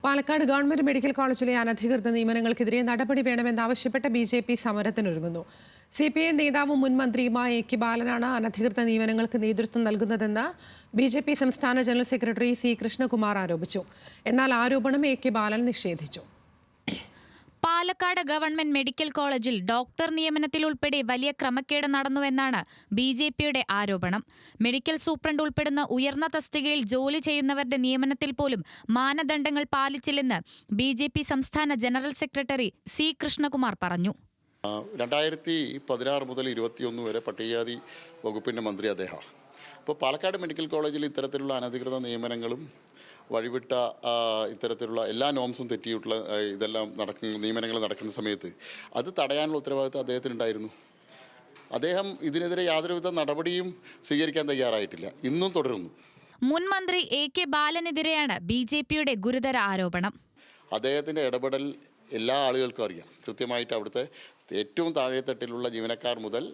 Palakkad government medical കോളേജിലെ അനധികൃത നിയമനങ്ങൾക്കെതിരെ നടപടി വേണമെന്നാവശ്യപ്പെട്ട ബി.ജെ.പി. സമരത്തിനൊരുങ്ങുന്നു. CPI നേതാവും മുൻ മന്ത്രിയുമായ എ.കെ. ബാലനാണ് അനധികൃത നിയമനങ്ങൾക്ക് നേതൃത്വം നൽകുന്നതെന്ന് ബി.ജെ.പി. സംസ്ഥാന ജനറൽ സെക്രട്ടറി സി. കൃഷ്ണകുമാർ ആരോപിച്ചു. എന്നാൽ ആരോപണം എ.കെ. ബാലൻ നിഷേധിച്ചു. പാലക്കാട് ഗവൺമെന്റ് മെഡിക്കൽ കോളേജിൽ ഡോക്ടർ നിയമനത്തിലുൾപ്പെടെ വലിയ ക്രമക്കേട് നടന്നുവെന്നാണ് ബി.ജെ.പിയുടെ ആരോപണം. മെഡിക്കൽ സൂപ്രണ്ട് ഉൾപ്പെടുന്ന ഉയർന്ന തസ്തികയിൽ ജോലി ചെയ്യുന്നവരുടെ നിയമനത്തിൽ പോലും മാനദണ്ഡങ്ങൾ പാലിച്ചില്ലെന്ന് ബി.ജെ.പി. സംസ്ഥാന ജനറൽ സെക്രട്ടറി സി. കൃഷ്ണകുമാർ പറഞ്ഞു. 2016 മുതൽ 21 വരെ പട്ടികജാതി വകുപ്പിൻ്റെ മന്ത്രി അദ്ദേഹം. അപ്പോൾ പാലക്കാട് മെഡിക്കൽ കോളേജിൽ ഇത്തരത്തിലുള്ള അനധികൃത നിയമനങ്ങളും വഴിവിട്ട ഇത്തരത്തിലുള്ള എല്ലാ നോംസും തെറ്റിയിട്ടുള്ള ഇതെല്ലാം നിയമനങ്ങൾ നടക്കുന്ന സമയത്ത് അത് തടയാനുള്ള ഉത്തരവാദിത്വം അദ്ദേഹത്തിനുണ്ടായിരുന്നു. അദ്ദേഹം ഇതിനെതിരെ യാതൊരുവിധ നടപടിയും സ്വീകരിക്കാൻ തയ്യാറായിട്ടില്ല, ഇന്നും തുടരുന്നു. മുൻ മന്ത്രി എ.കെ. ബാലനെതിരെയാണ് ബി.ജെ.പിയുടെ ഗുരുതര ആരോപണം. അദ്ദേഹത്തിൻ്റെ ഇടപെടൽ എല്ലാ ആളുകൾക്കും അറിയാം. കൃത്യമായിട്ട് അവിടുത്തെ ഏറ്റവും താഴെത്തട്ടിലുള്ള ജീവനക്കാർ മുതൽ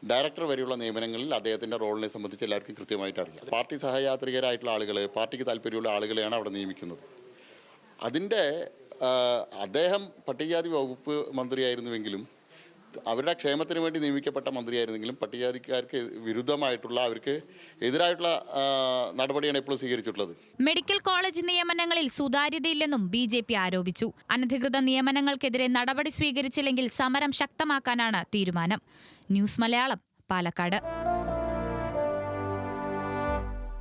ഡയറക്ടർ വരെയുള്ള നിയമനങ്ങളിൽ അദ്ദേഹത്തിൻ്റെ റോളിനെ സംബന്ധിച്ച് എല്ലാവർക്കും കൃത്യമായിട്ട് അറിയാം. പാർട്ടി സഹയാത്രികരായിട്ടുള്ള ആളുകളെ, പാർട്ടിക്ക് താല്പര്യമുള്ള ആളുകളെയാണ് അവിടെ നിയമിക്കുന്നത്. അതിൻ്റെ അദ്ദേഹം പട്ടികജാതി വകുപ്പ് മന്ത്രിയായിരുന്നുവെങ്കിലും അവരുടെ ക്ഷേമത്തിന് വേണ്ടി നിയമിക്കപ്പെട്ട മന്ത്രിയായിരുന്നെങ്കിലും പട്ടികജാതിക്കാർക്ക് വിരുദ്ധമായിട്ടുള്ള, അവർക്ക് എതിരായിട്ടുള്ള നടപടിയാണ് എപ്പോഴും സ്വീകരിച്ചിട്ടുള്ളത്. മെഡിക്കൽ കോളേജ് നിയമനങ്ങളിൽ സുതാര്യതയില്ലെന്നും ബി.ജെ.പി. ആരോപിച്ചു. അനധികൃത നിയമനങ്ങൾക്കെതിരെ നടപടി സ്വീകരിച്ചില്ലെങ്കിൽ സമരം ശക്തമാക്കാനാണ് തീരുമാനം. ന്യൂസ് മലയാളം, പാലക്കാട്.